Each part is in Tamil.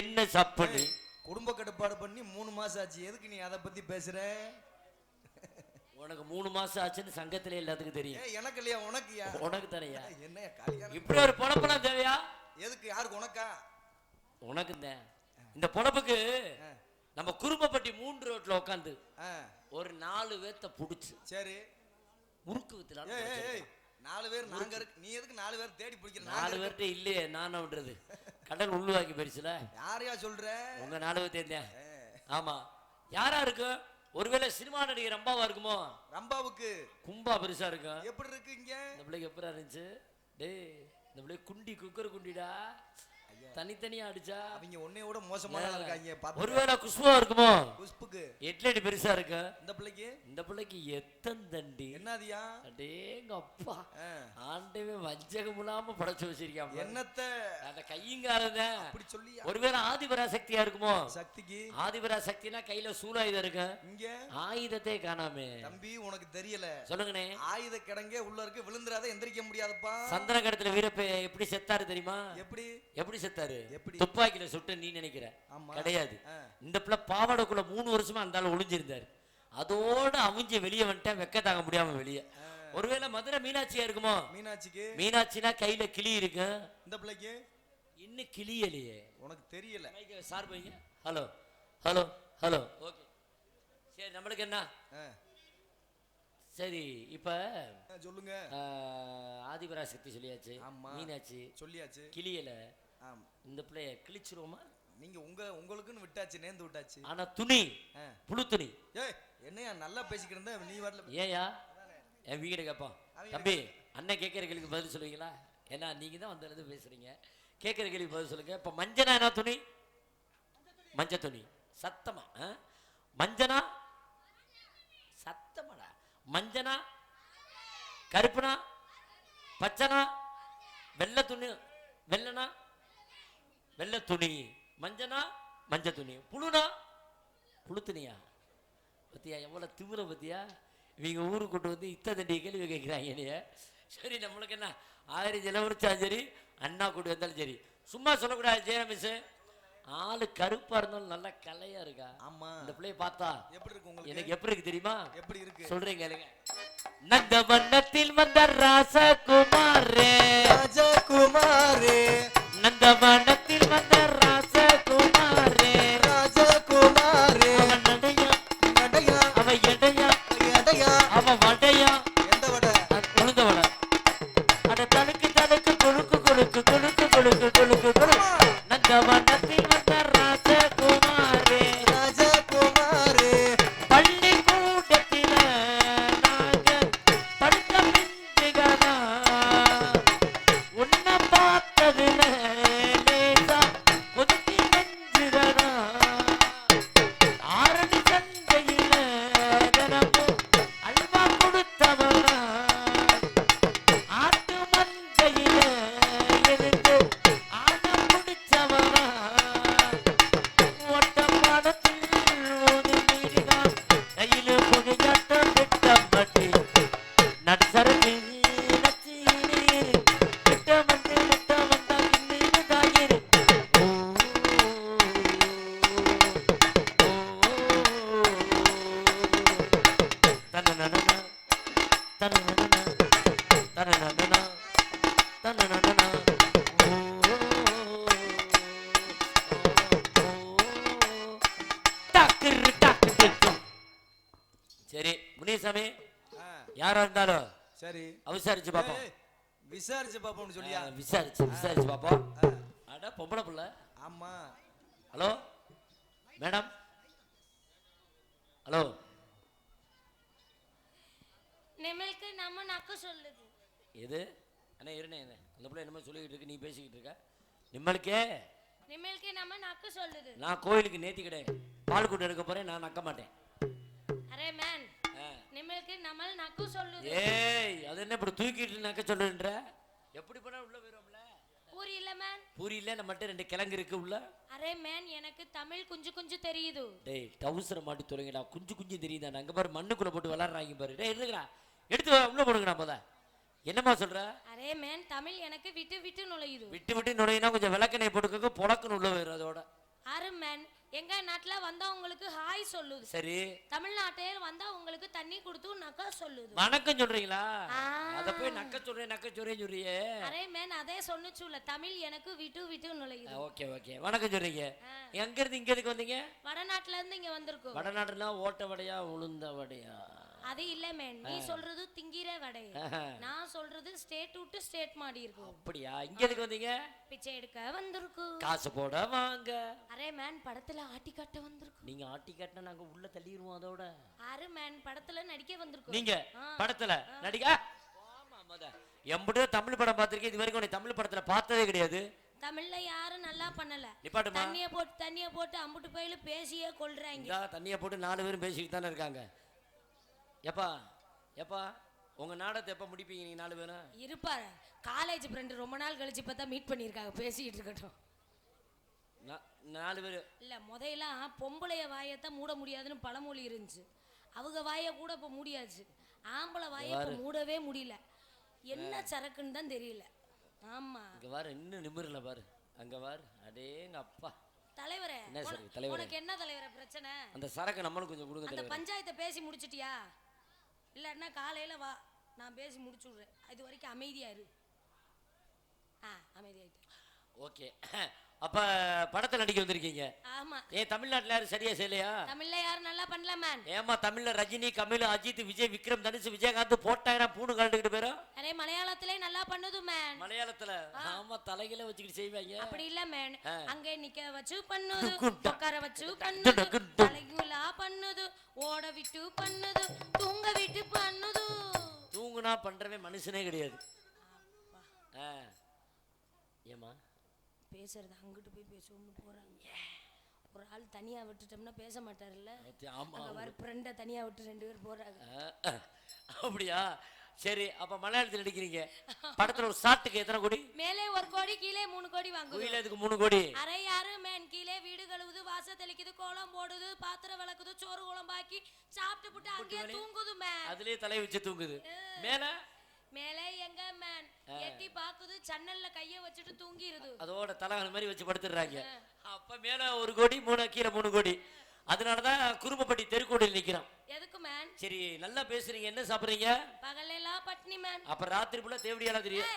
என்ன சப்புன்னு குடும்ப கட்டுப்பாடு பண்ணி 3 மாசம் ஆச்சு, எதுக்கு நீ அதை பத்தி பேசுற? உனக்கு 3 மாசம் ஆச்சுன்னு சங்கத்திலே எல்லாத்துக்கும் தெரியும். எனக்கு இல்லையா? உனக்குயா? உனக்கு தானையா? என்ன கல்யாணம் இப்படி ஒரு பொழப்பெல்லாம் தேவையா? எதுக்கு? யாருக்கு? உனக்கா? உனக்கு இந்த பொழப்புக்கு நம்ம குறும்பப்பட்டி 3 ரோட்ல உட்காந்து ஒரு 4 பேர்த்த புடிச்சு சரி முறுக்கு வித்துலாம். 4 பேர் நாங்க இருக்கு, நீ எதுக்கு 4 பேர் தேடி பிடிக்கிற? 4 பேர்ட்ட இல்லையே, நான் விடுறது கடல் உள்ளுவாக்கி போயிடுச்சுல. யாரையா சொல்ற? உங்க 4 பேர் தேர்ந்தேன். ஆமா, யாரா இருக்கு? ஒருவேளை சினிமா நடிகை ரம்பாவா இருக்குமோ? ரம்பாவுக்கு கும்பா பெருசா இருக்கும். எப்படி இருக்கு இங்க? இந்த பிள்ளைக்கு எப்படி இருந்துச்சு? டேய், இந்த பிள்ளை குண்டி குக்கர் குண்டிடா, தனித்தனியா அடிச்சா அவங்க உன்னையோட மோசமான இருக்காங்க. ஒருவேளை குஷ்புவா இருக்குமோ? குஷ்புக்கு எட்லடி பெருசா இருக்கு. இந்த பிள்ளைக்கு எத்தனை தண்டி என்னதியா? அடேங்க அப்பா, ஆண்டவே வஞ்சகம் இல்லாம படைச்சு வச்சிருக்கான். என்னத்த அந்த கையுங்காரத அப்படி சொல்லியா? ஒருவேளை ஆதிபராசக்தியா இருக்குமோ? சக்திக்கு ஆதிபராசக்தினா கையில சூலாயுதம் இருக்கு. இங்க ஆயுதத்தை காணாமே. தம்பி உனக்கு தெரியல, சொல்லுங்கண்ணே. ஆயுத கிடங்கே உள்ள இருக்கு, விழுந்துராத, எந்திரிக்க முடியாதப்பா. சந்தன கடத்துல வீரப்ப எப்படி செத்தாரு தெரியுமா? எப்படி செத்தாரு? துப்பாக்கில சுட்டு நீ நினைக்கிற? கிடையாது. இந்த பிள்ளை பாவாடைக்குள்ள 3 வருஷமா அந்த ஆள் ஒளிஞ்சிருந்தாரு. அதோட அவிஞ்சு வெளியே வந்துட்டேன், வெக்க தாங்க முடியாம வெளியே. ஒருவேளை மதுரை மீனாட்சியா இருக்குமோ? மீனாட்சினா கையில கிளி இருக்கு. இந்த பிள்ளைக்கு இன்னும் கிளியலையே, உனக்கு தெரியல. சார் பையங்க, ஹலோ ஹலோ ஹலோ, ஓகே சரி, நம்மளுக்கு என்ன சரி. இப்ப சொல்லுங்க. ஆதிபராசக்தி சொல்லியாச்சு, மீனாட்சி சொல்லியாச்சு, கிளியல. இந்த பிள்ளைய கிழிச்சிருவோமா? நீங்க உங்களுக்குன்னு விட்டாச்சு, நேர்ந்து விட்டாச்சு. ஆனா துணி புழு துணி. என்னையா நல்லா பேசிக்கிட்டு இருந்த நீ வரல? ஏயா என் வீடு கேட்பான். தம்பி, அண்ணன் கேட்கிற கேள்விக்கு பதில் சொல்லுவீங்களா? ஏன்னா நீங்க தான் வந்து பேசுறீங்க, கேட்கிற கேள்விக்கு பதில் சொல்லுங்க. இப்ப மஞ்சனா என்ன துணி? மஞ்ச துணி. சத்தமா மஞ்சனா, சத்தமாடா. மஞ்சனா, கருப்புனா, பச்சனா, வெள்ளை துணி, வெள்ளனா வெள்ளை துணி, மஞ்சனா மஞ்சள் துணி, புழுனா புழு துணியா? பத்தியா எவ்வளவு திமிர பத்தியா? இவங்க ஊருக்கு கொண்டு வந்து இத்த தண்டிய கேள்வி கேட்கிறாங்க. சரி, நம்மளுக்கு என்ன, 1000 செலவழிச்சாலும் சரி, அண்ணா கூட்டி வந்தாலும் சரி, சும்மா சொல்லக்கூடாது. ஜெயா மிஸ் ஆளு கருப்பா இருந்தாலும் நல்ல கலையா இருக்கா. ஆமா, இந்த பிள்ளைய பார்த்தா எப்படி இருக்கு? எனக்கு எப்படி இருக்கு தெரியுமா? எப்படி இருக்கு சொல்றீங்க கேளுங்க. நந்தவனத்தில் வந்த ராசகுமாரே, ராஜகுமாரே, நந்தவனத்தில் வந்த ராசகுமாரே, ராஜகுமாரே, அவன் நடையா நடையா, அவன் எடையா எடையா, அவன் வடையா, எந்த வடை? உளுந்த வடை. அட தடுக்கு தடுக்கு குழுக்கு குழுக்கு குழுக்கு குழுக்கு குழுக்கு குழு. நந்தவனத்தில் வந்த ராஜகுமாரே, ராஜகுமாரே, பள்ளிக்கூடத்தில நாங்க படித்த பிஞ்சுகளா, உன்னை பார்த்ததுல லேசா ஒதுக்கி நெஞ்சுகளா, ஆரணி சந்தையில தினமும் அல்வா கொடுத்தவனா, ஆட்டு மந்தையில இருந்து ஆடம் பிடிச்சவனா, ஒட்ட பாடத்தில் ஒரு வீடுதான் கையில புகையாட்டம் திட்டப்பட்டு நடுசரக்கு நச்சீர் திட்டம் வந்து முட்டம் வந்தா இன்னும் தாயிரு. தனனனன தனனனன தனனனன தனனனன. Doctor doctor. சரி முனிசாமி, யாரா இருந்தாலும் சரி விசாரிச்சு பாப்போம். விசாரிச்சு பாப்போம்னு சொல்லியா? விசாரிச்சு பாப்போம். அட பொம்பளை புள்ள. ஆமா. Hello madam, hello. நிமலுக்கு நம்ம நக்கு சொல்லுது. எது அண்ணா இருனே, அந்த பிள்ளை என்னமோ சொல்லிக்கிட்டு இருக்கு, நீ பேசிக்கிட்டு இருக்க. நிம்மளுக்கே நம்ம நக்கு சொல்லுது. நான் கோயிலுக்கு நேத்தி கிடையாது, பால் கூட்டு எடுக்க போறேன், நான் நக்க மாட்டேன். அரே மேன், நிமலுக்கு நம்ம நக்கு சொல்லுது. ஏய், அது என்ன இப்படி தூக்கிட்டு நக்க சொல்லுன்ற? எப்படி பண்ணா உள்ள போறோம்ல? பூரி இல்ல மேன், பூரி இல்ல, நம்மட்ட 2 கிழங்கு இருக்கு உள்ள. அரே மேன், எனக்கு தமிழ் குஞ்சு குஞ்சு தெரியுது. டேய், டவுசரை மாட்டி தொலைங்கடா, குஞ்சு குஞ்சு தெரியுதா? அங்க பாரு மண்ணுக்குள்ள போட்டு விளையாடுறாங்க பாரு. டேய் எடுங்கடா, எடுத்து உள்ள போடுங்கடா போத. என்னமா சொல்ற? அரே மேன், தமிழ் எனக்கு விட்டு விட்டு நுழையுது. விட்டு விட்டு நுழையினா கொஞ்சம் விளக்கணை போட்டுக்க, புடக்குன்னு உள்ள போயிடும். அதோட எங்க நாட்டுல வந்தா உங்களுக்கு ஹாய் சொல்லுது. சரி. தமிழ்நாட்டில் வந்தா உங்களுக்கு தண்ணி கொடுத்து நக்க சொல்லுது. வணக்கம் சொல்றீங்களா? அத போய் நக்க சொல்றேன்னு சொல்றியே. அரே மேன் அதே சொன்னுச்சுல தமிழ் எனக்கு விட்டு விட்டு நுழையுது. ஓகே ஓகே வணக்கம் சொல்றீங்க. எங்க இருந்து இங்க எதுக்கு வந்தீங்க? வடநாட்டுல இருந்து இங்க வந்திருக்கோம். வடநாடுனா ஓட்ட வடையா உளுந்த வடையா? அது இல்ல மேன், நீ சொல்றது திங்கிற வடை, நான் சொல்றது ஸ்டேட் டு ஸ்டேட் மாடி இருக்கு. அப்படியா? இங்க எதுக்கு வந்தீங்க? பிச்சை எடுக்க வந்திருக்கு. காசு போட வாங்க. அரே மேன் படத்துல ஆட்டி காட்ட வந்திருக்கு. நீங்க ஆட்டி காட்டினா நாங்க உள்ள தள்ளிடுவோம் அதோட. அரே மேன் படத்துல நடிக்க வந்திருக்கு. நீங்க படத்துல நடிக்க? ஆமா மத. எம்புட தமிழ் படம் பாத்திருக்கேன், இது வரைக்கும் நீ தமிழ் படத்துல பார்த்ததே கிடையாது. தமிழ்ல யாரும் நல்லா பண்ணல. தண்ணிய போட்டு அம்புட்டு பையில பேசியே கொல்றாங்க. தண்ணிய போட்டு 4 பேரும் பேசிட்டு தானே இருக்காங்க. எப்பா எப்பா உங்க நாடகத்தை எப்ப முடிப்பீங்க நீங்க 4 பேரும்? இருப்பாரு காலேஜ் ஃப்ரெண்ட் ரொம்ப நாள் கழிச்சு பார்த்தா மீட் பண்ணிருக்காங்க, பேசிட்டு இருக்கட்டும். 4 பேர் இல்ல முதல்ல பொம்பளைய வாயத்தான் மூட முடியாதுன்னு பழமொழி இருந்துச்சு. அவங்க வாய கூட இப்ப மூடியாச்சு. ஆம்பளை வாய இப்ப மூடவே முடியல. என்ன சரக்குன்னு தான் தெரியல. ஆமா இங்க பாரு, இன்னும் நிமிரல பாரு, அங்க பாரு. அடேங்க அப்பா தலைவரே, உனக்கு என்ன தலைவரே பிரச்சனை? அந்த சரக்கு நம்மளுக்கு கொஞ்சம் கொடுங்க. அந்த பஞ்சாயத்தை பேசி முடிச்சிட்டியா? இல்லன்னா காலையில வா, நான் பேசி முடிச்சு விடுறேன். இது வரைக்கும் அமைதியா இரு. அமைதியாயிட்டு. ஓகே. அப்ப படத்துல நடிக்க வந்திருக்கீங்க. ஆமா. தமிழ்நாட்டுல யாரும் சரியா செய்யலையா? தமிழ்ல யாரும் நல்லா பண்ணல மேன். ஏமா தமிழ்ல ரஜினி, கமல், அஜித், விஜய், விக்ரம், தனுஷ், விஜயகாந்த் போட்டாங்கன்னா பூணு கலந்துக்கிட்டு போயிரும். அரே மலையாளத்திலே நல்லா பண்ணுது மேன். மலையாளத்துல ஆமா தலையில வச்சுக்கிட்டு செய்வாங்க. அப்படி இல்ல மேன், அங்கே நிக்க வச்சு பண்ணுது, உட்கார வச்சு பண்ணுது, தலைகுலா பண்ணுது, ஓட விட்டு பண்ணுது, தூங்க விட்டு பண்ணுது. தூங்குனா பண்றவே மனுஷனே கிடையாது. ஏமா பேசுறது அங்கிட்டு போய் பேசுவோம்னு போறாங்க. ஒரு ஆள் தனியா விட்டுட்டோம்னா பேச மாட்டாருல்ல. வர ஃப்ரெண்ட தனியா விட்டு 2 பேர் போறாங்க. அப்படியா? சரி, அப்ப மலையாளத்தில் நடிக்கிறீங்க. படத்துல ஒரு ஷாட்டுக்கு எத்தனை கோடி? மேலே 1 கோடி, கீழே 3 கோடி வாங்குது. கீழே எதுக்கு 3 கோடி? அரை யாரு மேன், கீழே வீடு கழுவுது, வாச தெளிக்குது, கோலம் போடுது, பாத்திரம் விளக்குது, சோறு குழம்பாக்கி சாப்பிட்டு புட்டு அங்கேயே தூங்குது மேன். அதுலயே தலை வச்சு தூங்குது. மேல மேலே எங்க மேன் எட்டி பாக்குது, சன்னல்ல கைய வச்சுட்டு தூங்கிடுது. அதோட தலகாணி மாதிரி வச்சு படுத்துறாங்க. அப்ப மேல 1 கோடி, கீழே 3 கோடி. அதனாலதான் குரும்பப்பட்டி தெருக்கோடியில் நிக்கிறோம். எதுக்கு மேன்? சரி நல்லா பேசுறீங்க. என்ன சாப்பிடுறீங்க? பகலெல்லாம் பட்னி மேன். அப்ப ராத்திரி புள்ள தேவடியால தெரியும்.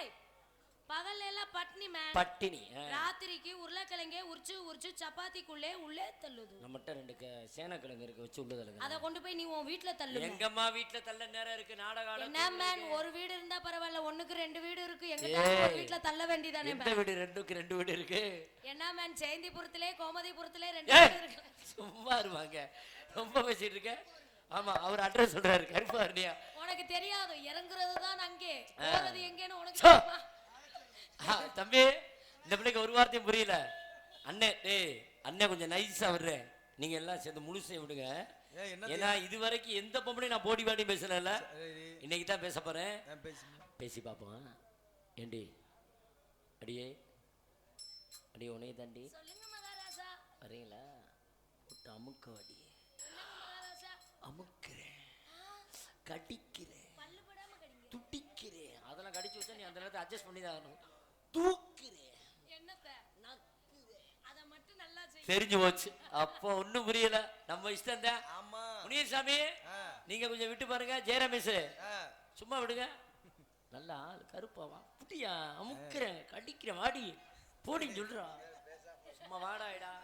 பகலெல்லாம் பட்னி மேன். பட்டினி. ராத்திரிக்கு உருளைக்கிழங்கே உரிச்சு சப்பாத்திக்குள்ளே உள்ளே தள்ளுது. நம்மட்ட 2 சேனக்கிழங்கு இருக்கு, வச்சு உள்ள தள்ளுங்க. அத கொண்டு போய் நீ உன் வீட்ல தள்ளு. எங்கம்மா வீட்ல தள்ள நேரம் இருக்கு? நாடகால என்ன மேன், ஒரு வீடு இருந்தா பரவாயில்ல, 1க்கு 2 வீடு இருக்கு. எங்க வீட்ல தள்ள வேண்டியதானே மேன்? எந்த வீடு? 2க்கு 2 வீடு இருக்கு. என்ன மேன், ஜெயந்திபுரத்திலே கோமதிபுரத்திலே 2 வீடு இருக்கு. சும்மா இருவாங்க, ரொம்ப பேசிட்டு இருக்க. ஆமா, அவர் அட்ரஸ் சொல்றாரு. கருப்பாருனியா உனக்கு தெரியாது, இறங்குறது தான் அங்கே, போறது எங்கேன்னு உனக்கு தெரியுமா? தம்பி, இந்த பிள்ளைக்கு ஒரு வார்த்தையும் புரியல. அண்ணே அண்ணே கொஞ்சம் நைஸா வர்றேன், நீங்க எல்லாம் சேர்ந்து முழுசை விடுங்க. ஏன்னா இது வரைக்கும் எந்த பொம்பளையும் நான் போடி பாடி பேசல, இன்னைக்கு தான் பேச போறேன். பேசி பாப்போம். ஏண்டி அடியே உனைய தாண்டி வரீங்களா? அமுக்க அடி அமுக்கிறேன், கடிக்கிறேன், துடிக்கிறேன். அதெல்லாம் கடிச்சு வச்சா நீ அந்த நேரத்தை அட்ஜஸ்ட் பண்ணி தான் ஆகணும். தூக்குறேன், தெரிஞ்சு போச்சு. அப்போ ஒண்ணும் புரியல, நம்ம இஷ்டம் தான். முனியசாமி, நீங்க கொஞ்சம் விட்டு பாருங்க. ஜெயரமேஷ் சும்மா விடுங்க. நல்லா கருப்பாவா புட்டியா அமுக்கிறேன், கடிக்கிறேன், வாடி போடின்னு சொல்றா. சும்மா வாடாயிடா.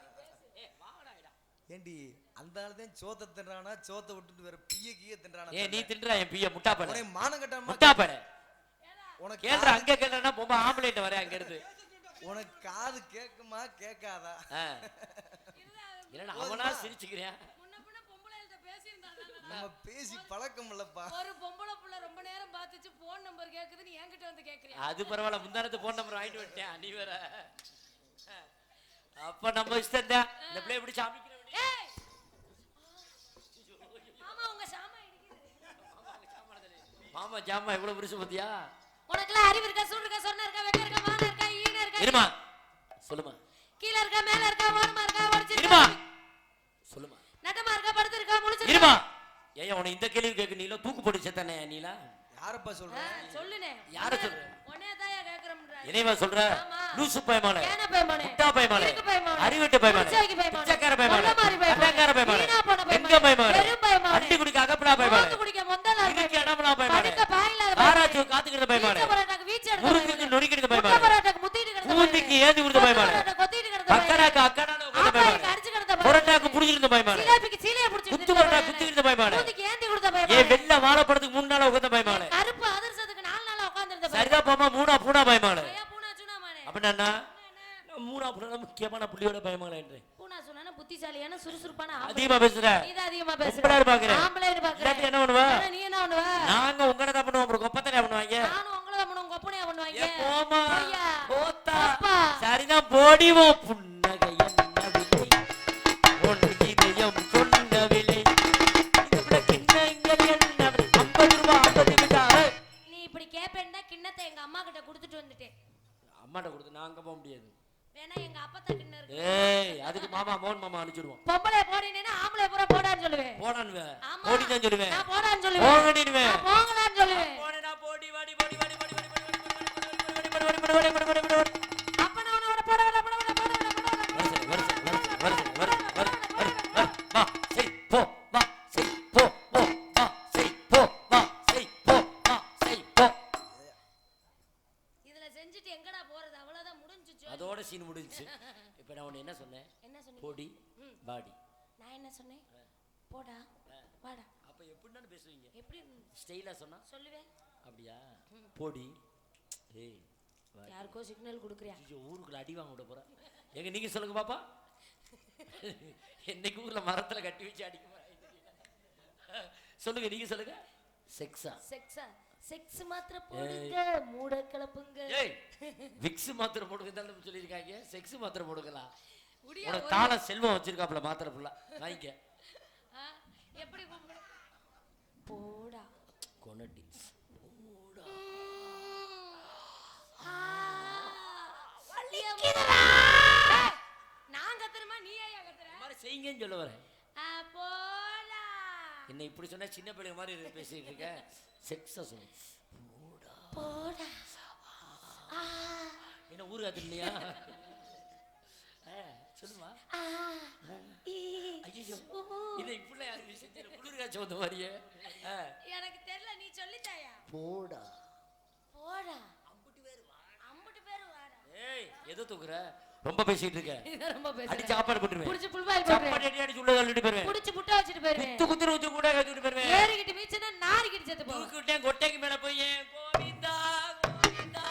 ஏண்டி அந்த ஆளுதான் சோத்த தின்றானா, சோத்த விட்டுட்டு வேற பிய கீய தின்றானா? நீ தின்றா என் பிய முட்டாப்பட. உனக்கு மானம் கட்டாம முட்டாப்பட. உனக்கு கேள்ற அங்க கேள்றனா பொம்ப ஆம்பளைட்ட வரே அங்க இருந்து. உனக்கு காது கேக்குமா கேட்காதா? இல்லனா அவனா சிரிச்சுக்கறியா? முன்னப்புன பொம்பளையிட்ட பேசியிருந்தானே. நம்ம பேசி பழக்கம் இல்லப்பா. ஒரு பொம்பளை புள்ள ரொம்ப நேரம் பாத்துச்சு, போன் நம்பர் கேக்குது, நீ என்கிட்ட வந்து கேக்குறியா? அது பரவாயில்ல, முந்தானத்து போன் நம்பர் வாங்கிட்டு வந்துட்டேன். நீ வேற. அப்ப நம்ம இஷ்டம் தான். இந்த பிள்ளை எப்படி சாமிக்கிறே? மாமா உங்க சாமா இடிக்குது. மாமா ஜாமா எவ்வளவு பெருசு பாத்தியா? உனக்குலாம் அறிவு இருக்கா? சூடு இருக்கா? சொன்ன இருக்கா? வெக்க இருக்கா? வான இருக்கா? ஈன இருக்கா? இருமா சொல்லுமா. கீழ இருக்கா? மேல இருக்கா? ஓரமா இருக்கா? ஒளிச்சு இருமா சொல்லுமா. நட்டமா இருக்கா? படுத்து இருக்கா? முழிச்சு இருமா. ஏய் உன இந்த கேள்வி கேக்கு. நீல தூக்கு போட்டு செத்தனே நீலா? யாரப்பா சொல்ற? சொல்லுனே. யார சொல்ற? உன்னைய தாயா கேக்குறேம்டா. என்னையவா சொல்ற? லூசு பயமானே, கேன பயமானே, முட்டா பயமானே, அறிவிட்ட பயமானே, பிச்சைக்கார பயமானே, குத்துங்க பயமால சிலேபிக்கு சீலைய புடிச்சு குத்து வரடா குத்துக்கிட்ட பயமால ஊதிக்கு ஏந்தி கொடுத்த ஏ பயமால வெள்ள வாழைப்பழத்துக்கு 3 நாளா உட்கார்ந்த பயமால கருப்பு அதிர்சத்துக்கு 4 நாளா உட்கார்ந்திருந்த சரிதா பாமா மூணா பூனா பயமால ஐயா பூனா சுனாமானே அப்படின்னா மூணா பூனா முக்கியமான புள்ளியோட பயமால என்று பூனா சுனானா புத்திசாலியான சுறுசுறுப்பான அதிகமா பேசுற இது அதிகமா பேசுற பொம்பளை பாக்குறேன் ஆம்பளை பாக்குற இல்லாட்டி என்ன பண்ணுவ நீ என்ன பண்ணுவ நாங்க உங்கள தான் பண்ணுவோம் அப்புறம் கொப்பத்தனை பண்ணுவாங்க நானும் உங்கள தான் பண்ணுவோம் கொப்பனையா பண்ணுவாங்க ஏ போமா ஐயா போத்தா அப்பா சரிதான் போடிவோ புன்னகை என்ன விலை உன் இதயம் சொன்ன விலை இதுல கிண்ணங்கள் என்ன 50 ரூபாய் 50 விட்டாரு நீ இப்படி கேப்பேன்னா கிண்ணத்தை எங்க அம்மா கிட்ட கொடுத்துட்டு வந்துட்டேன் அம்மாட்ட கொடுத்து நான் அங்க போக முடியாது வேணா எங்க அப்பத்தா கிண்ணம் இருக்கு ஏய் அதுக்கு மாமா மோன் மாமா அனுப்பிடுவோம் பொம்பளை போடினேனா ஆம்பளை பூரா போடான்னு சொல்லுவேன் போடான்னு ஆமா. போடி தான் சொல்லுவேன் நான் போடான்னு சொல்லுவேன் போங்கடினுவேன் நான் போங்கடான்னு சொல்லுவேன் போடா போடி வாடி வாடி வாடி வாடி வாடி வாடி வாடி அப்ப நான் உன்னை போட வா செய் போ வா செய் போ போ வா செய் போ வா செய் போ வா செய் போ இதுல செஞ்சுட்டு எங்கடா போறது அவ்வளவுதான் முடிஞ்சுச்சு அதோட சீன் முடிஞ்சுச்சு இப்போ நான் உன்னை என்ன சொன்னேன் என்ன சொன்னீங்க போடி பாடி நான் என்ன சொன்னேன் போடா வாடா அப்ப எப்படின்னு பேசுவீங்க எப்படி ஸ்டைலா சொன்னா சொல்லுவேன் அப்படியா போடி ஏய் யாருக்கோ சிக்னல் கொடுக்குறியா ஐயோ ஊருக்குள்ள அடி வாங்க விட போற எங்க நீங்க சொல்லுங்க பாப்பா என்னைக்கு ஊர்ல மரத்துல கட்டி வச்சு அடிக்க சொல்லுங்க நீங்க சொல்லுங்க செக்ஸா செக்ஸா செக்ஸ் மாத்திரை போடுங்க மூட கிளப்புங்க ஏய் விக்ஸ் மாத்திரை போடுங்க தான் சொல்லியிருக்காங்க செக்ஸ் மாத்திரை போடுங்களா முடியா உனக்கு தான செல்வம் வச்சிருக்காப்ல மாத்திரை ஃபுல்லா வாங்கிக்க எப்படி கூப்பிடு போடா கொனட்டி போடா நான் கத்துறமா நீ ஏன் கத்துற இந்த மாதிரி செய்யுங்கன்னு சொல்ல வரேன் போடா என்ன இப்படி சொன்னா சின்ன பிள்ளை மாதிரி பேசிட்டு இருக்க செக்ஸா சொல்லு போடா போடா என்ன ஊரு அது இல்லையா சொல்லுமா ஐயோ இதை இப்படி யாரு செஞ்சு குளிர் காய்ச்சல் வந்த மாதிரியே எனக்கு தெரியல நீ சொல்லித்தாயா போடா போடா அம்புட்டு பேரு வாடா ஏய் எதை தூக்குற ரொம்ப பேசிட்டு இருக்க இத ரொம்ப பேசு அடி சாப்பாடு போட்டுருவேன் புடிச்சு புல்வாய் சாப்பாடு போடுறேன் அடி அடி உள்ள தள்ளிட்டு போறேன் புடிச்சு புட்ட வச்சிட்டு போயிடுவேன் குத்து குத்து ஊத்து கூட கட்டிட்டு போறேன் ஏறிக்கிட்டு மீச்சனா நாரிக்கிட்டு செத்து போ தூக்கிட்டேன் கொட்டைக்கு மேல போய் கோவிந்தா கோவிந்தா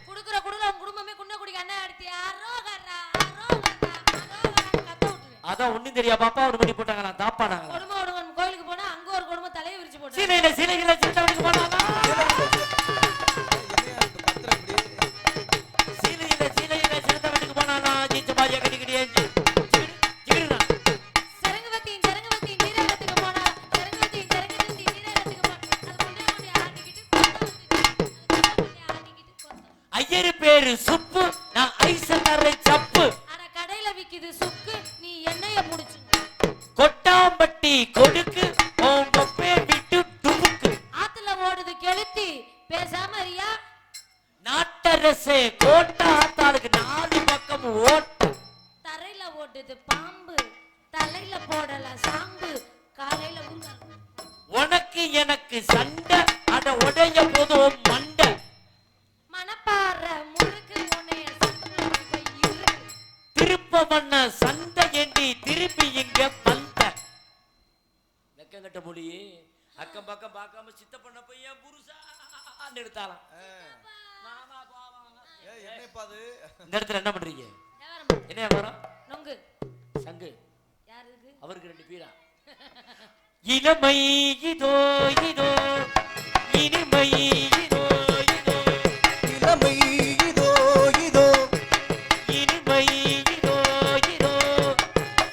குடுக்குற குடுல உன் குடும்பமே குன்ன குடிக்க அண்ணா அடுத்து அரோகரா அரோகரா அரோகரா கத்த விட்டுரு அதான் ஒண்ணும் தெரியா பாப்பா ஒரு மணி போட்டாங்களா தாப்பானாங்களா குடும்பம் ஒடுங்க கோயிலுக்கு போனா அங்க ஒரு குடும்பம் தலையை விரிச்சு போட்டு சீலையில சீலையில சித்தவனுக்கு போனாங்க சீலையில சீலையில சித்தவனுக்கு போனானா ஜீச்ச பாதியா கட்டிக்கிட்டே ஜிகிடுனா செரங்கவதி நீரகத்துக்கு போனா செரங்கவதி நீரகத்துக்கு போனா அது முன்னே முன்னே ஆடிக்கிட்டு ஐயரு பேரு சுப்பு நான் ஐச தர சப்பு அட கடையில விக்குது சுக்கு நீ எண்ணெய முடிச்சு கொட்டாம்பட்டி கொடுக்கு உங்க பேர் விட்டு டுமுக்கு ஆத்துல ஓடுது கெளுத்தி பேசாம ரியா நாட்டரசே கோட்டா ஆத்தாளுக்கு 4 பக்கம் ஓட்டு தரையில ஓடுது பாம்பு தலையில போடல சாம்பு காலையில ஊர்கால் உனக்கு எனக்கு சண்டை அட உடைய போதும் மண்டை மனப்பாற முறுக்கு உன்னைய சத்தத்துல போய் இருக்கு திருப்ப பண்ண சண்டை ஏண்டி திருப்பி இங்க வந்த வெக்கங்கட்ட மொழி அக்கம் பக்கம் பார்க்காம சித்த பண்ண போய் என் புருஷா எடுத்தாலாம் மாமா பாவம் என்னப்பா அது இந்த இடத்துல என்ன பண்றீங்க வியாபாரம் என்ன வியாபாரம் நொங்கு சங்கு யாருக்கு அவருக்கு 2 பீரா இளமை இதோ இதோ இனிமை இதோ இதோ இளமை இதோ இதோ இனிமை இதோ இதோ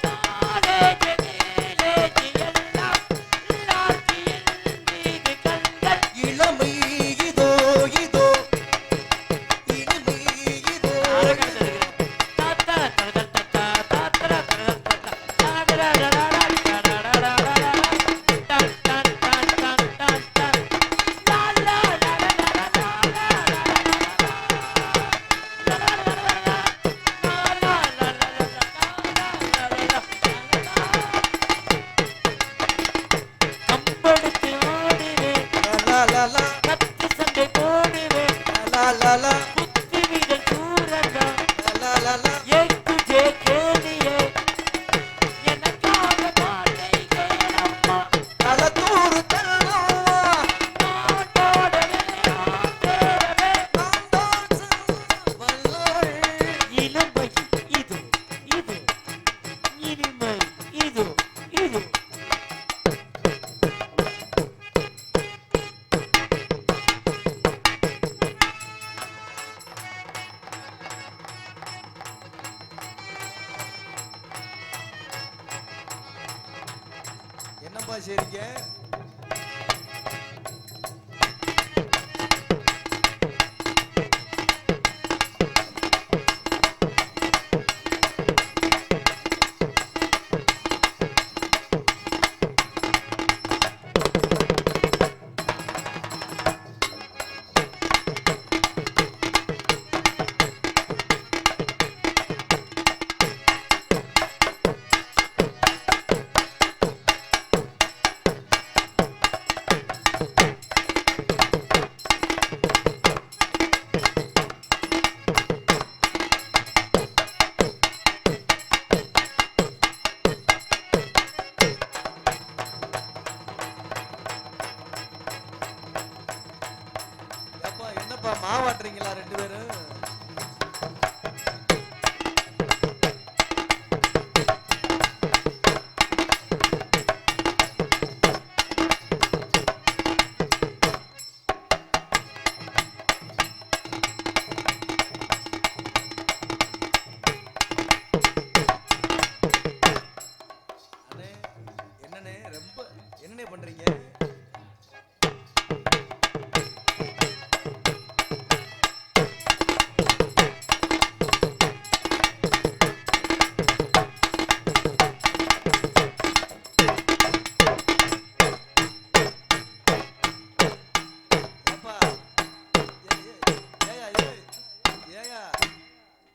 காலேஜ் கேலேஜ் எல்லாம் லாக்கியின் மீது கண்கள் இளமை இதோ இதோ இனிமை இதோ தாத்தா தரதா தாத்தா தாத்தா தாத்தா என்னப்பா சரிங்க? என்னப்பா மாவாட்டுறீங்களா ரெண்டு பேரும்? அண்ணே என்னண்ணே ரொம்ப என்னண்ணே பண்றீங்க?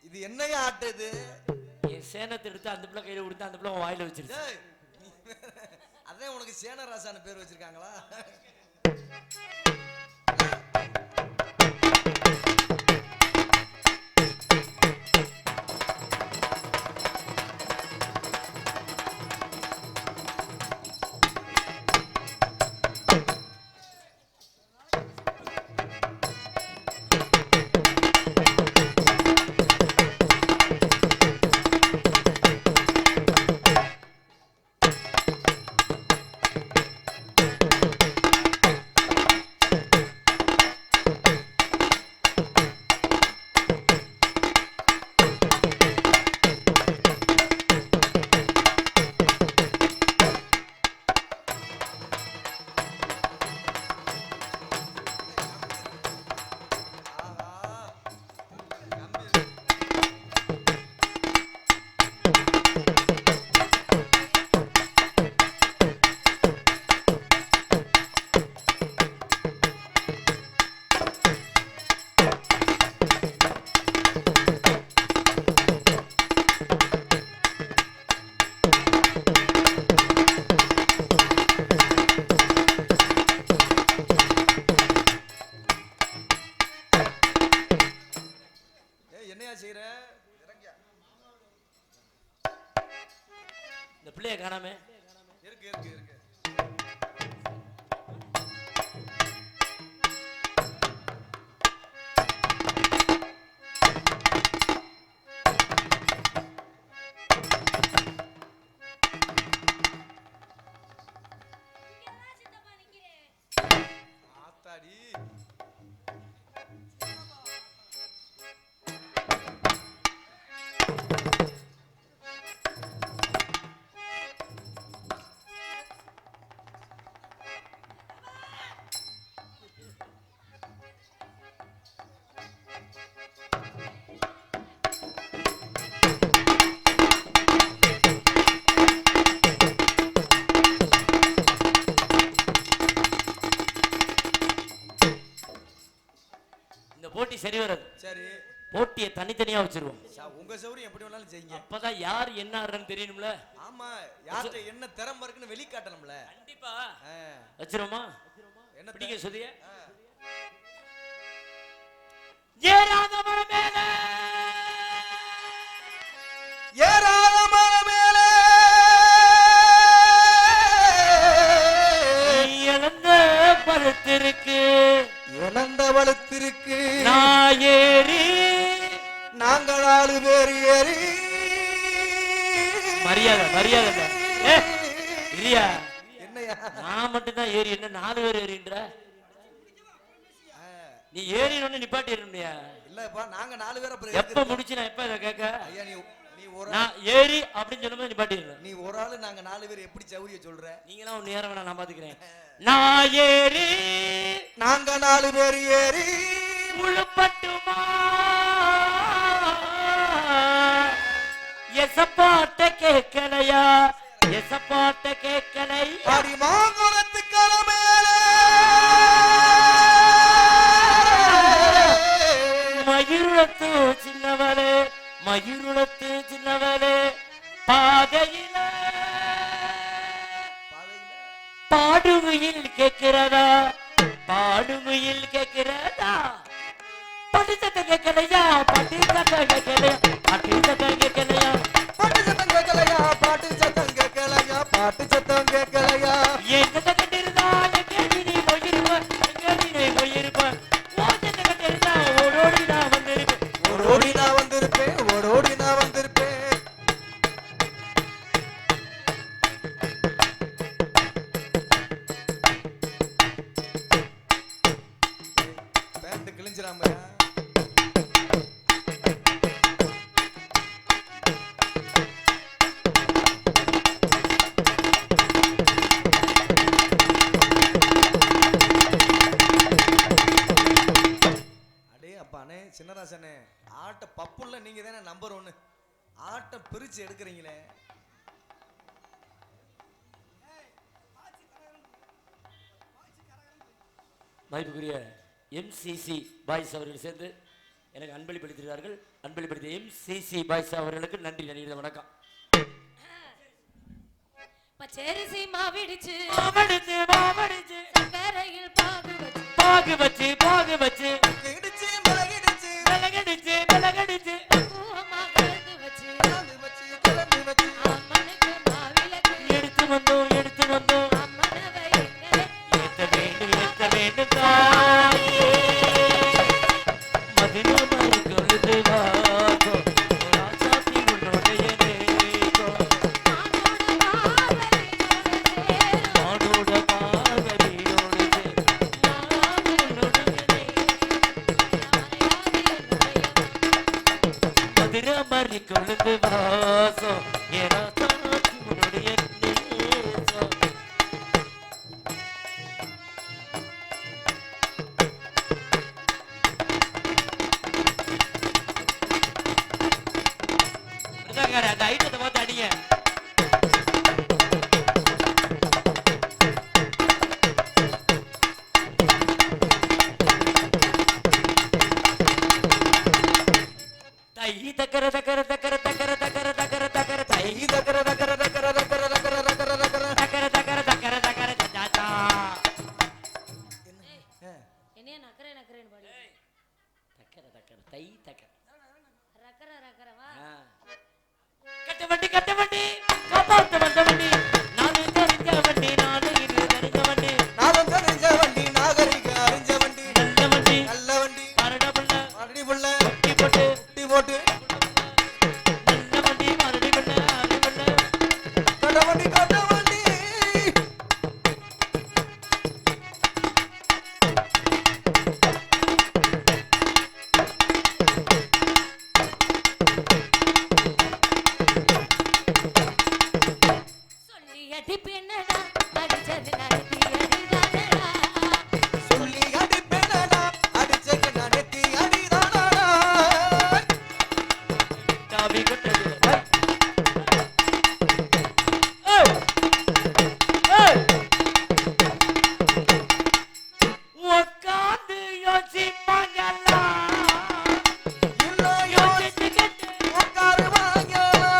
இது என்னையா ஆட்டு இது? என் சேனத்தை எடுத்து அந்த பிள்ளை கையில கொடுத்து அந்த பிள்ளை உன் வாயில வச்சிருச்சு. அதான் உனக்கு சேனராசான்னு பேர் வச்சிருக்காங்களா? என்னையா செய்யற? இந்த பிள்ளைய காணாம இருக்கு இருக்கு இருக்கு. ஆத்தாடி போட்டி சரி வராது. சரி போட்டியை தனித்தனியா வச்சிருவோம். உங்க சௌரியம் எப்படி வேணாலும் செய்யுங்க. அப்பதான் யார் என்ன ஆடுறன்னு தெரியணும்ல. ஆமா யார்கிட்ட என்ன திறமை இருக்குன்னு வெளிக்காட்டணும்ல. கண்டிப்பா வச்சிருவோமா? என்ன பிடிக்க சொல்லிய ஏறாத மரம் மேல ஏறாத மரம் மேல இழந்த பழுத்திருக்கு இழந்த வளத்திருக்கு நான் ஏறி நாங்கள் 4 பேர் ஏறி மரியாதை மரியாதை இல்லையா? என்னையா நான் மட்டும் தான் ஏறி என்ன 4 பேர் ஏறின்ற? நீ ஏறினு நிப்பாட்டி ஏறணும்யா? இல்லப்பா நாங்க 4 பேர் அப்புறம் எப்ப முடிச்சு நான் எப்ப இதை கேட்க? ஐயா நீ நீ ஒரு நான் ஏறி அப்படின்னு சொல்லும்போது நிப்பாட்டிடுறேன். நீ ஒரு ஆளு, நாங்க 4 பேர் எப்படி சௌரிய சொல்ற? நீங்களாம் ஒன்று ஏற வேணாம், நான் பாத்துக்கிறேன். நான் ஏறி நாங்க 4 பேர் ஏறி முழுப்பட்டுமா எசப்பாட்ட கேட்கலையா, எசப்பாட்ட கேட்கலையா. அடி மாங்குளத்து கலமேல மயூரத்து சின்னவளே, மயூரத்து சின்னவளே, பாதையில பாடுமையில் கேட்கிறதா, பாடுமையில் கேட்கிறதா. பட்டு சத்தம் கேட்கலையா, பட்டு சத்தம் கேட்கலையா, பட்டு சத்தம் கேட்கலையா, பாட்டு சத்தம் கேட்கலையா, பாட்டு சத்தம் கேட்கலையா, பாட்டு சத்தம் கேட்கலையா. என் சத்தம் கேட்டிருந்தா எங்கே நீ போயிருப்ப, எங்கே நீ போயிருப்ப. ஓ சத்தம் கேட்டிருந்தா ஓடோடி நான் வந்திருப்பேன், ஓடோடி நான் வந்திருப்பேன், ஓடோடி நான் வந்திருப்பேன். பேண்ட் கிழிஞ்சிராமையா? அடே அப்பானே, சின்னராசனே, ஆட்ட பப்புள்ள நீங்க தானே நம்பர் 1. ஆட்ட பிரிச்சு எடுக்கிறீங்களே. மதிப்புக்குரிய MCC பாய்ஸ் அவர்கள் சேர்ந்து எனக்கு அன்பளிப்படுத்தினார்கள். அன்பளிப்படுத்திய MCC பாய்ஸ் அவர்களுக்கு நன்றி. நன்றி, வணக்கம். பச்சரிசி மாவிடிச்சு மாவடிச்சு மாவடிச்சு கரையில் பாகு வச்சு பாகு வச்சு பாகு வச்சு இடிச்சு மிளகிடிச்சு விலகடிச்சு விலகடிச்சு பூவமா கலந்து வச்சு கலந்து வச்சு கலந்து வச்சு அம்மனுக்கு மாவிளக்கு எடுத்து வந்தோம் எடுத்து வந்தோம். அம்மனவை எங்கே ஏத்த வேண்டும் தாயே. மதினமாய் கொழுது வாசோ, ராசாத்தி உன்னுடைய நேசோ. ஆனோட மானோட பாவனையோடு சேரும் பாதவியோடு சேர். நான் உன்னுடைய நேசோ. மதுரமாய் கொழுது வாசோ, ராசாத்தி உன்னுடைய நேசோ. அந்த ஐட்டத்தை பார்த்து அடிங்க. தை தக்கர தக்கர தக்கர தக்கர தக்கர தக்கர தக்கர தை தக்கர தக்கர தக்கர தக்கர தக்கர தக்கர தக்கர. தக்கர தக்கர தக்கர தக்கர சாச்சா. என்னைய நக்கரே நக்கரேன்னு பாடி தக்கர தக்கர தை தக்கர. ரக்கர ரக்கரவா கட்ட வண்டி கட்ட வண்டி காப்பாத்த வந்த வண்டி, நானு தெரிஞ்ச வண்டி, நானு இது தெரிஞ்ச வண்டி. நானும் தெரிஞ்ச வண்டி, நாகரிக அறிஞ்ச வண்டி, நல்ல வண்டி நல்ல வண்டி, மரட புள்ள மறுபடி புள்ள குட்டி போட்டு குட்டி போட்டு நல்ல வண்டி மரடி புள்ள அடி புள்ள. கட்ட வண்டி கட்ட வண்டி. சொல்லி அடி பெண்ணடா அடிச்சது நடத்தி அடிதானடா சொல்லி அடிப்பேனடா, அடிச்சக்கு நடத்தி அடிதானடா. டாபி கட்டது. ஏய் ஏய் உக்காந்து யோசிப்பாங்களா, இல்ல யோசிச்சுக்கிட்டு உட்காருவாங்களா.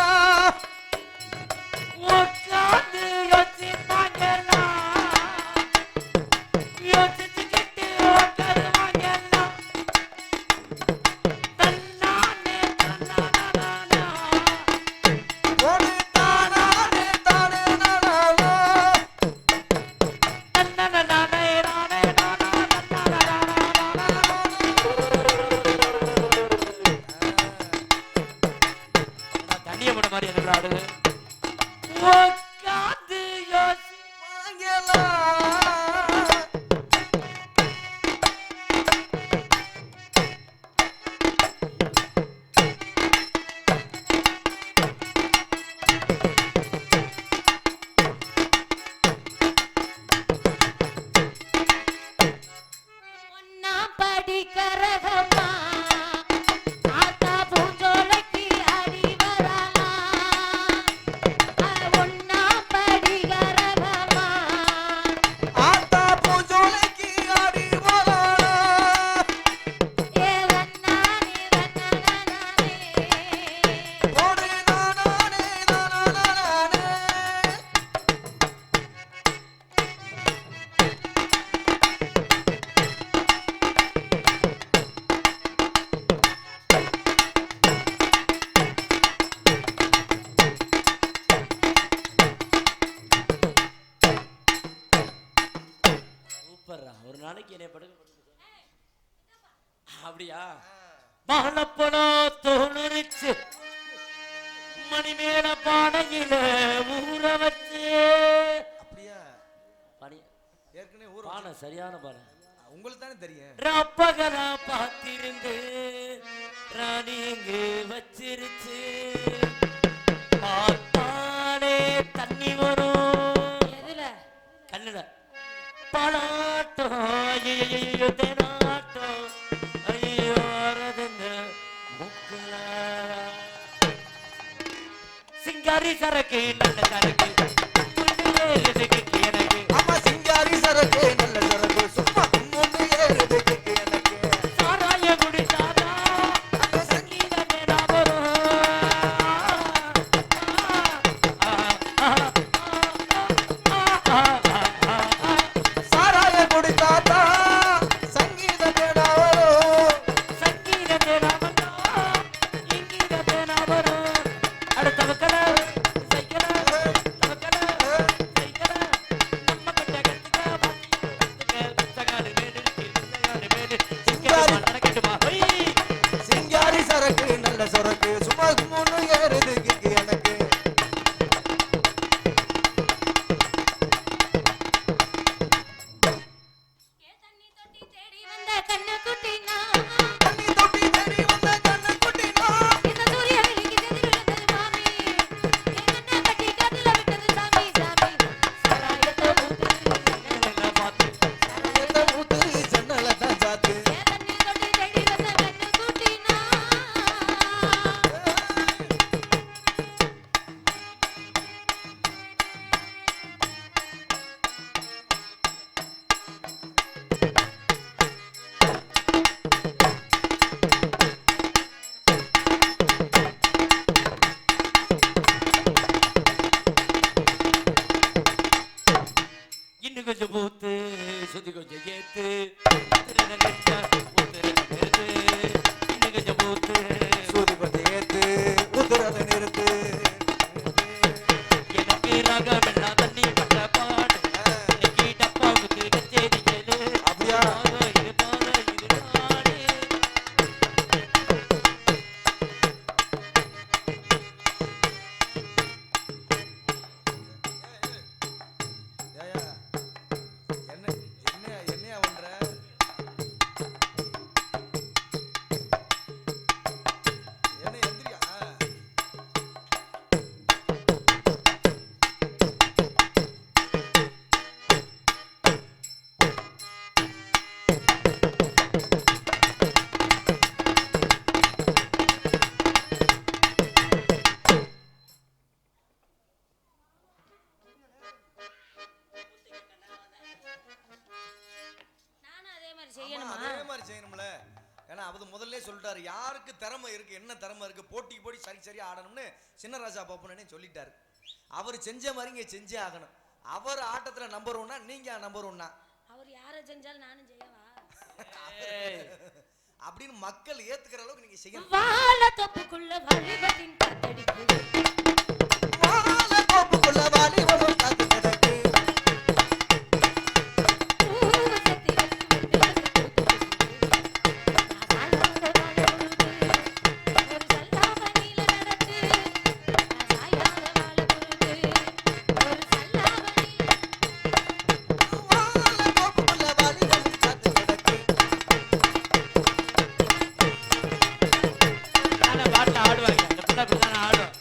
உக்காந்து யோசிப்பாங்களா, யோசிச்சுக்கிட்டு உட்காருவாங்களா. தன்னானே தன்னானா ஒரு தானானே தானே நானா. தன்னானே நானே நானா தண்ணிய போட்ட மாதிரி எதுக்கு ஆடுது. உக்காந்து யோசி வாங்கலா. நாளைக்கு என்னை படுக்க அப்படியா வாழப்பழம் தோணுரிச்சு மணிமேல பானையில ஊற வச்சு அப்படியா பானை ஏற்கனவே ஊர் பானை சரியான பானை உங்களுக்கு தானே தெரியும். ராப்பகலா பார்த்திருந்து ராணி இங்கு வச்சிருச்சு பார்த்தாலே தண்ணி வரும் எதுல கண்ணுல பாலாட்டம் ஐயோ தேனாட்டம் ஐயோ வரதுன்னு முக்குல சிங்காரி சரக்கு நல்ல சரக்கு எனக்கு ஆமா சிங்காரி சரக்கு நல்ல சரக்கு சும்மா கும்முன்னு ஏறுதுக்கு எனக்கு சாராய குடித்தாரா சங்கீதமே நான் வரும் சாராய குடித்தாத்தா சங்கீதமே நான் வரும் சங்கீதமே நான் வரும் இங்கீதமே நான் வரும் அடுத்த மக்கள சைக்கிள மக்கள சைக்கிள நம்ம கிட்ட கத்துக்க சகாடு மேடு சகாடு மேடு சிங்காரி நடக்கட்டுமா ஹொய் சிங்காரி சரக்கு நல்ல சரக்கு சும்மா கும்முன்னு ஏறுதுக்கு எனக்கு தண்ணி தொட்டி தேடி வந்த கண்ணு குட்டினா தண்ணி தொட்டி தேடி வந்த கண்ணு குட்டினா இந்த சூரிய வெளிக்கு எதிரில் மாமி என்ன கட்டி கட்டில விட்டது சாமி சாமி சராயத்தை ஊத்து பார்த்து எந்த ஊத்து ஜன்னல தான் சாத்து தண்ணி தொட்டி தேடி வந்த கண்ணு குட்டினா இன்னும் கொஞ்சம் பூத்து சுத்தி கொஞ்சம் ஏத்து இன்னும் கொஞ்சம் பூத்து சூதி பத்தி ஏத்து உதுரத நிறுத்து எனக்கு ராகம் எல்லாம் தண்ணி பட்ட பாடு இன்னைக்கு டப்பாவுக்கு கச்சேரி கேளு அப்படியா? இது பாரு இது நாடு ஏயா என்ன என்னையா பண்ற என்ன எந்திரியா நானும் அதே மாதிரி ஆமா, செய்யணுமா அதே மாதிரி செய்யணும்ல. ஏன்னா அது முதல்ல சொல்லிட்டாரு யாருக்கு திறமை இருக்கு என்ன திறமை இருக்கு போட்டிக்கு போட்டி சரி ஆடணும்னு சின்னராஜா பாப்பனே சொல்லிட்டாரு. அவர் செஞ்ச மாதிரி இங்க செஞ்சே ஆகணும். அவர் ஆட்டத்துல நம்பர் 1னா நீங்க நம்பர் 1னா அவர் யாரை செஞ்சாலும் நானும் செய்யவா அப்படின்னு மக்கள் ஏத்துக்கிற அளவுக்கு நீங்க செய்யணும். வாழ தொப்புக்குள்ள வழிபத்தின் காத்தடிக்கு வாழ தோப்புக்குள்ள வாலிபனும் காத்து கிடக்கு. பூவ செத்தி ஒரு சல்லாம நீல நடக்கு சாயாத வாழ பொறுத்து ஒரு சல்லாம நீல வாழ தோப்புக்குள்ள வாலிபனும் காத்து கிடக்கு. ஆனா பாட்டுல ஆடுவாங்க அந்த பிள்ளை அப்படித்தானே ஆடும்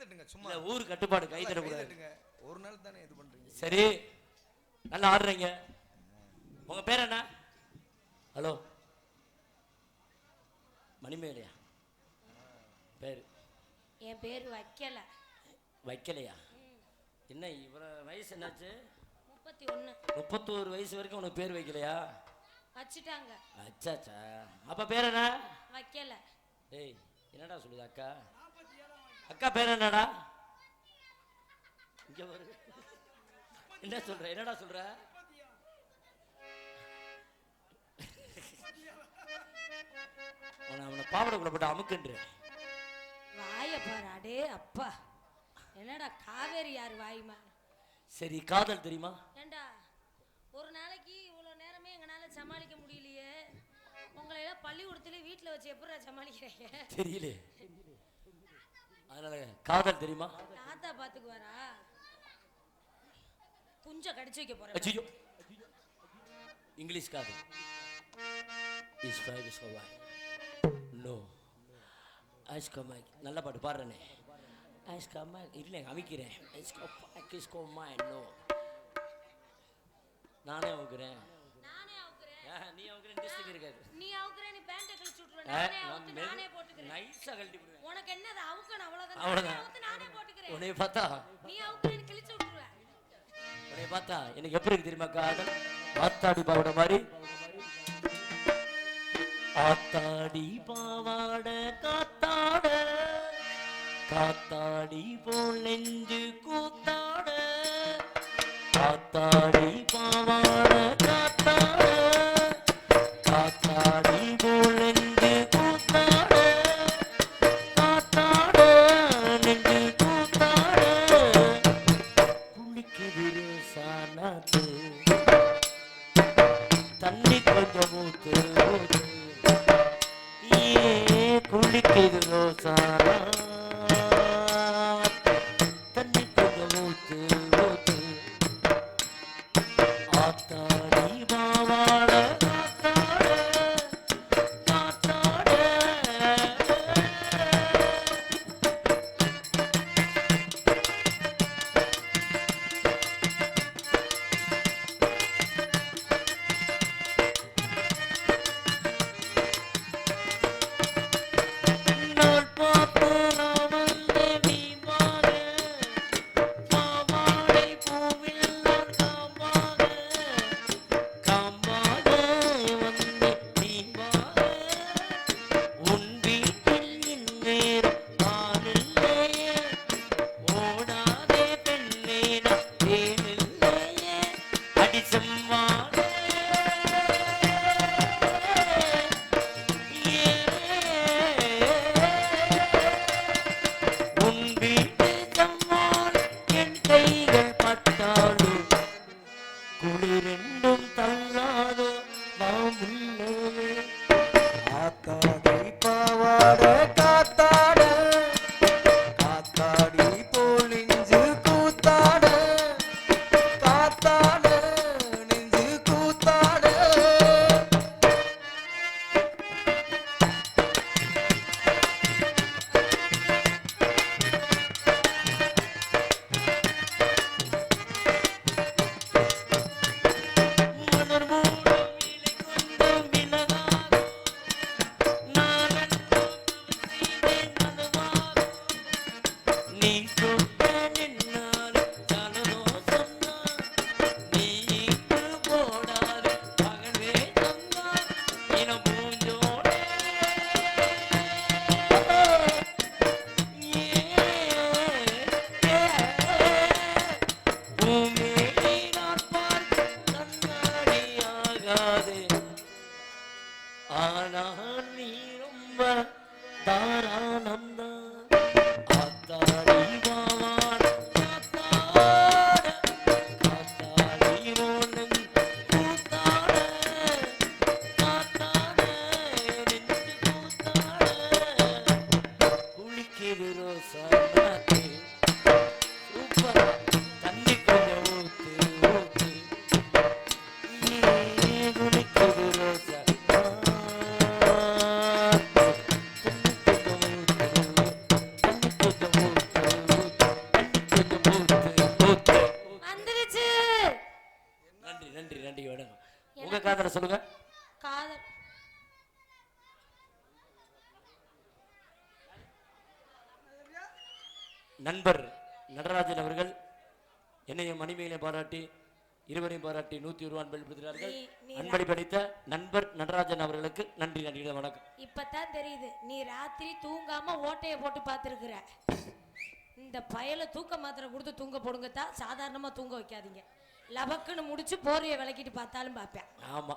தட்டுங்க சும்மா. இல்ல ஊர் கட்டுப்பாடு, கை கை தட்டக்கூடாது. தட்டுங்க. ஒரு நாள் தானே இது பண்றீங்க. சரி, நல்லா ஆடுறீங்க. உங்க பேர் என்ன? ஹலோ, மணிமேலையா பேரு? என் பேர் வைக்கல. வைக்கலையா? என்ன இவ்வளவு வயசு என்னாச்சு? 31. 31 வயசு வரைக்கும் உனக்கு பேர் வைக்கலையா? வச்சுட்டாங்க. அச்சாச்சா, அப்ப பேர் என்ன? வைக்கல. ஏய், என்னடா சொல்லுது அக்கா? அக்கா பேர் என்னடா? இங்க வரு. என்ன சொல்ற? என்னடா சொல்ற? அவனை பாவடைக்குள்ள போட்டு அமுக்குன்ற. வாய பாரு. அடே அப்பா, என்னடா காவேரி யாரு வாய்மா? சரி, காதல் தெரியுமா? ஏண்டா ஒரு நாளைக்கு இவ்வளவு நேரமே எங்களால சமாளிக்க முடியலையே, உங்களை எல்லாம் பள்ளிக்கூடத்துல வீட்டுல வச்சு எப்படி சமாளிக்கிறீங்க? தெரியல. அதனால காதல் தெரியுமா? தாத்தா பாத்துக்குவாரா? குஞ்ச கடிச்சு வைக்க போறேன். அச்சோ, இங்கிலீஷ் காதல். Is five is one no ஐஸ் கமாக். நல்ல பாட்டு பாடுறேனே. ஐஸ் கமாக் இல்லை, அமைக்கிறேன். ஐஸ் கமாக் இஸ் கமாக் நோ. நானே அவுக்குறேன். நானே அவுக்குறேன். நீ அவுக்குறேன் டிஸ்ட்ரிக்ட் இருக்காது. நீ அவுக்குறேன், நீ பேண்ட கிழிச்சு விட்டுருவேன். நானே அவுத்து நானே போட்டுக்கிறேன். நைஸா கழட்டி விடுவேன். உனக்கு என்னது அவுக்கணும் அவ்வளவுதான். அவ்வளவுதான். அவுத்து நானே போட்டுக்கிறேன். உன்னை பார்த்தா, நீ அவுக்குறேன் கிழிச்சு விட்டுருவேன். உன்னை பார்த்தா எனக்கு எப்படி இருக்கு தெரியுமா காதல்? ஆத்தாடி பாவாடை மாதிரி. ஆத்தாடி பாவாட காத்தாட, காத்தாடி போல் நெஞ்சு கூத்தாட. காத்தாடி பாவாட காத்தாட, காத்தாடி போல் நெஞ்சு கூத்தாட. காத்தாட நெஞ்சு கூத்தாட. குளிக்குது சானாத்து, தண்ணி கொஞ்சம் ஊத்து ஊத்து. குளிக்குது ரோசானா, தண்ணி கொஞ்சம் ஊத்து ஊத்து. ஆத்தாடி பாவாட காத்தாட, காத்தாட. நாள் பார்த்து நான் வந்து நீ வாங்க, பாவாடை பூவில் நான் காம்பாக, காம்பாக வந்து நீ வாங்க. உன் வீட்டில் இந்நேரம் ஆளில்லையே, ஓடாதே பெண்ணே நான் தேனில்லையே. அடி செம்மானே உன் வீட்டு செம்மான் என் கைகள் பட்டாலும் குளிரெண்டும் தள்ளாதோ மாமுல்லையே. ஆத்தாடி பாவாட காத்தாட, காத்தாடி போல் நெஞ்சு கூத்தாட. காத்தாட நெஞ்சு கூத்தாட. மலர் மூடும் இலை கொஞ்சம் விலகாதோ, நான் அன்பும் செய்தேன் நலவாதோ. நீ தொட்ட நின்னாலே சலனோ சொன்னான், நீ இங்கு போடாது பகவே தந்தான் இனம் பூஞ்சோடே. பூமியை நான் பார்த்து கண்ணாடியாகாதே, ஆனால் நீ ரொம்ப தாரானந்தான். ஆத்தாடி காதலை சொல்லுங்க. காதல் நண்பர் நடராஜன் அவர்கள் என்னையும் மணிமேகலை பாராட்டி இருவரையும் பாராட்டி 101 அன்பளிப்படுத்துகிறார்கள். அன்பளிப்பளித்த நண்பர் நடராஜன் அவர்களுக்கு நன்றி. நன்றி, வணக்கம். இப்பதான் தெரியுது நீ ராத்திரி தூங்காம ஓட்டைய போட்டு பார்த்துருக்குற. இந்த பயல தூக்க மாத்திரை கொடுத்து தூங்க போடுங்கத்தான், சாதாரணமா தூங்க வைக்காதீங்க. லபக்குன்னு முடிச்சு போர்வையை விளக்கிட்டு பார்த்தாலும் பார்ப்பேன். ஆமா,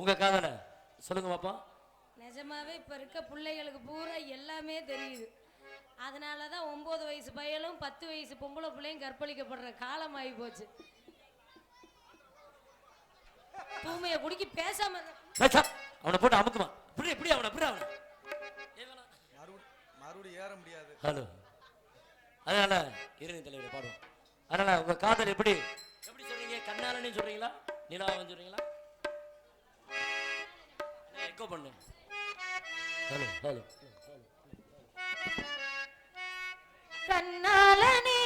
உங்க காதலை சொல்லுங்க பாப்பா. நிஜமாவே இப்ப இருக்க பிள்ளைகளுக்கு பூரா எல்லாமே தெரியுது. அதனாலதான் 9 வயசு பையலும் 10 வயசு பொம்பளை பிள்ளையும் கற்பழிக்கப்படுற காலம் ஆகி போச்சு. தூமையை குடிக்கி பேசாம அவனை போட்டு அமுக்குமா? இப்படி அவனை மறுபடியும் ஏற முடியாது. ஹலோ, அதனால இறுதி தலைவரை பாடுவோம். அதனால உங்க காதல் எப்படி சொல்றீங்க? கண்ணாலன்னு சொல்றீங்களா, நிலாவன் சொல்றீங்களா? எக்கோ பண்ணு. Hello hello. கண்ணாலனே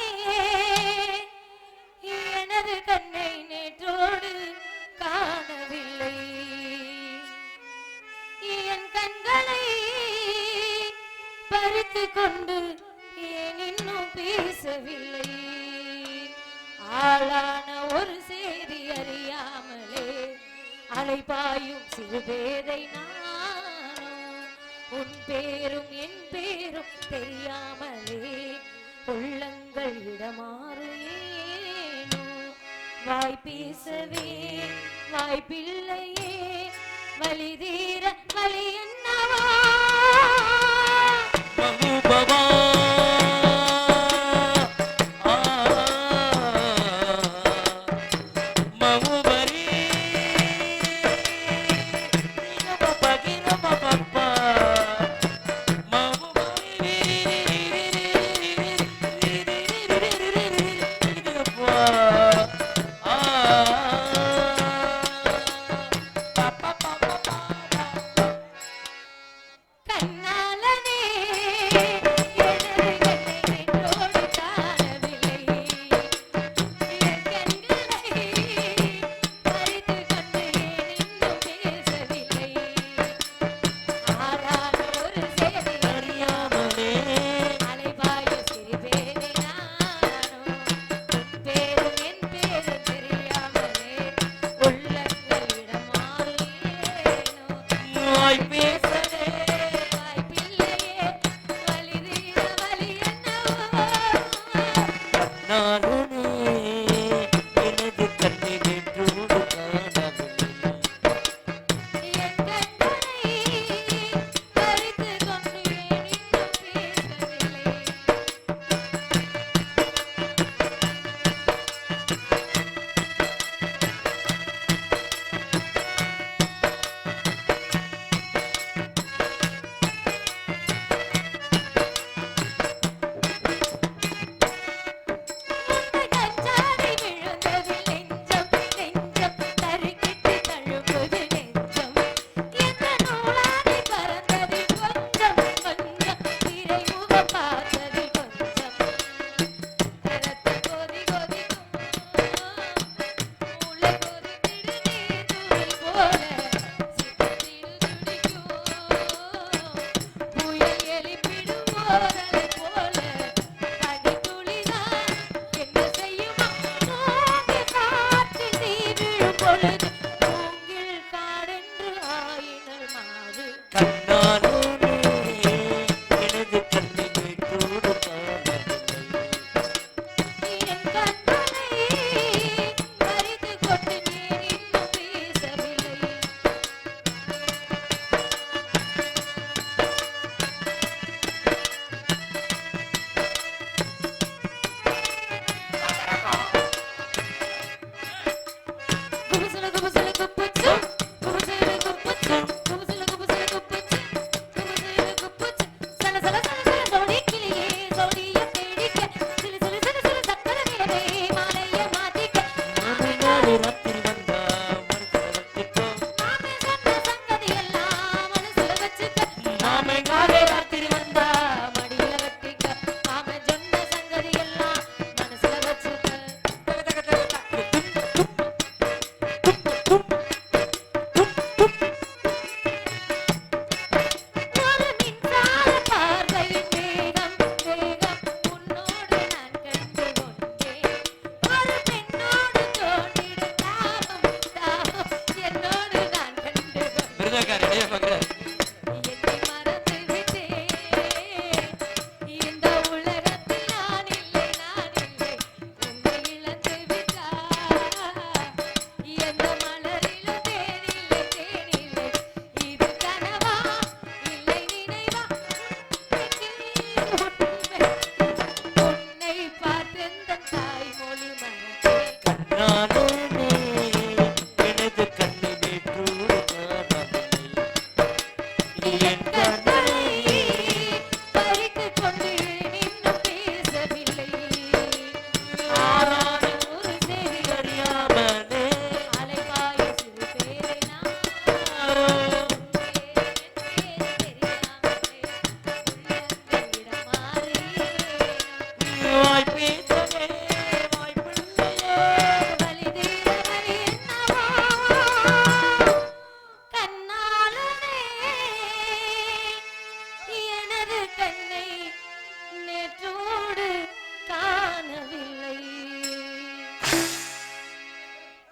எனது கண்ணை நேற்றோடு காணவில்லை, என் கண்களை பறித்து கொண்டு ஏன் இன்னும் பேசவில்லை. ஆளான ஒரு செய்தி அறியாமலே அலைபாயும் சிறுபேதை நானும், உன் பேரும் என் பேரும் தெரியாமலே உள்ளங்கள் இடமாறு ஏனோ. வாய் பேசவே வாய்ப்பில்லையே, வலி தீர வலி என்னவா.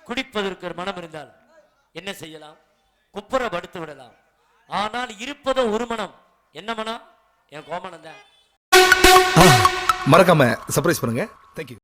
குடிப்பதற்கு ஒரு மனம் இருந்தால் என்ன செய்யலாம்? குப்புறப்படுத்து விடலாம். ஆனால் இருப்பதோ ஒரு மனம். என்ன மனம்? என் கோமனம் தான். மறக்காம சர்ப்ரைஸ் பண்ணுங்க. தேங்க்யூ.